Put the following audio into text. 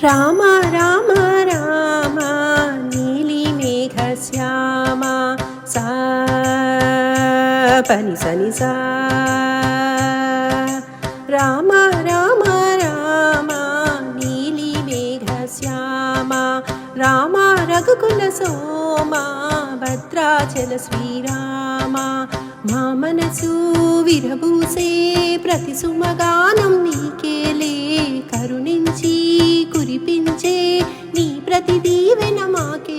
రామ రామ రామ నీలిమేఘశ్యామ సా పని సని సా రామ రామ రామ నీలిమేఘశ్యామ రామ రఘుకుల సోమ భద్రాచల శ్రీరామ మా మనసు విరబూసే ప్రతి సుమగానం నీకేలే కరుణించి కురిపించే నీ ప్రతి దీవెన మాకే